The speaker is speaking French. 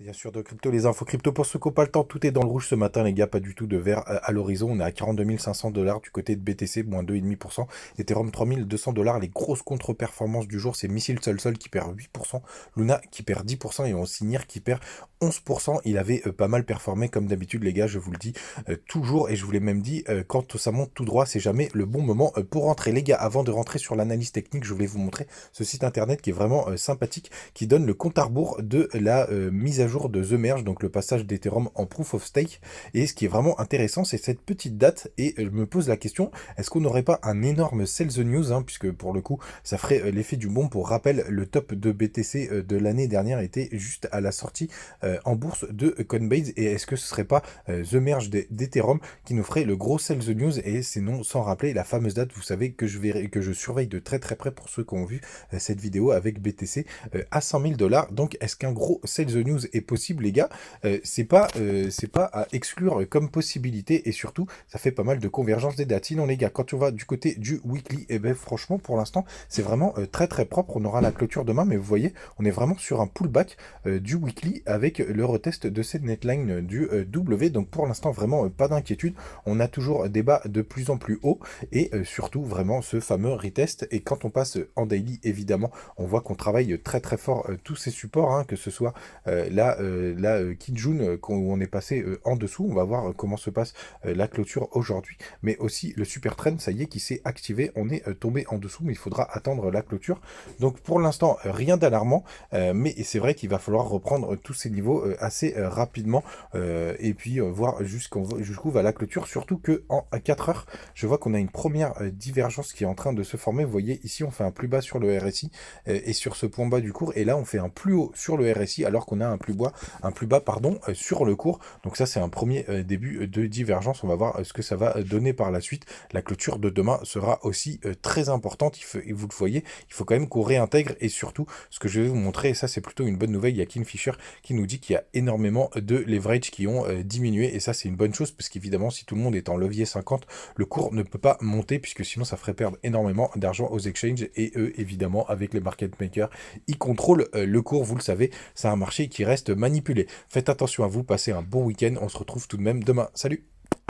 Bien sûr, de crypto, les infos crypto pour ceux qui n'ont pas le temps, tout est dans le rouge ce matin, les gars, pas du tout de vert à l'horizon. On est à 42 500 dollars du côté de BTC, moins 2,5%. Ethereum 3200 dollars. Les grosses contre-performances du jour, c'est Missile Sol qui perd 8%, Luna qui perd 10% et on Nier qui perd 11%. Il avait pas mal performé comme d'habitude, les gars, je vous le dis toujours. Et je vous l'ai même dit, quand ça monte tout droit, c'est jamais le bon moment pour rentrer. Les gars, avant de rentrer sur l'analyse technique, je voulais vous montrer ce site internet qui est vraiment sympathique, qui donne le compte à rebours de la mise à jour de The Merge, donc le passage d'Ethereum en Proof of Stake. Et ce qui est vraiment intéressant, c'est cette petite date. Et je me pose la question, est-ce qu'on n'aurait pas un énorme sell the news, hein, puisque pour le coup, ça ferait l'effet du bon. Pour rappel, le top de BTC de l'année dernière était juste à la sortie en bourse de Coinbase. Et est-ce que ce serait pas The Merge d'Ethereum qui nous ferait le gros sell the news? Et c'est non sans rappeler la fameuse date, vous savez, que je surveille de très très près pour ceux qui ont vu cette vidéo avec BTC à 100 000 dollars. Donc, est-ce qu'un gros sell the news est possible, les gars? C'est pas à exclure comme possibilité, et surtout, ça fait pas mal de convergence des dates. Sinon, les gars, quand on va du côté du weekly, et ben franchement, pour l'instant, c'est vraiment très très propre. On aura la clôture demain, mais vous voyez, on est vraiment sur un pullback du weekly avec le retest de cette netline du W. Donc, pour l'instant, vraiment pas d'inquiétude. On a toujours des bas de plus en plus haut et surtout vraiment ce fameux retest. Et quand on passe en daily, évidemment, on voit qu'on travaille très très fort tous ces supports, hein, que ce soit la Kijun où on est passé en dessous. On va voir comment se passe la clôture aujourd'hui, mais aussi le super trend, ça y est, qui s'est activé. On est tombé en dessous, mais il faudra attendre la clôture. Donc pour l'instant, rien d'alarmant, mais c'est vrai qu'il va falloir reprendre tous ces niveaux assez rapidement et puis voir jusqu'où va la clôture, surtout que en 4 heures, je vois qu'on a une première divergence qui est en train de se former. Vous voyez, ici, on fait un plus bas sur le RSI et sur ce point bas du cours, et là, on fait un plus haut sur le RSI, alors qu'on a un plus bas, pardon, sur le cours. Donc ça, c'est un premier début de divergence. On va voir ce que ça va donner par la suite. La clôture de demain sera aussi très importante. Vous le voyez, il faut quand même qu'on réintègre, et surtout, ce que je vais vous montrer, et ça, c'est plutôt une bonne nouvelle, il y a Kingfisher qui nous dit qu'il y a énormément de leverage qui ont diminué, et ça, c'est une bonne chose, parce qu'évidemment, si tout le monde est en levier 50, le cours ne peut pas monter, puisque sinon, ça ferait perdre énormément d'argent aux exchanges, et eux, évidemment, avec les market makers, ils contrôlent le cours, vous le savez, c'est un marché qui reste manipulé. Faites attention à vous, passez un bon week-end, on se retrouve tout de même demain. Salut!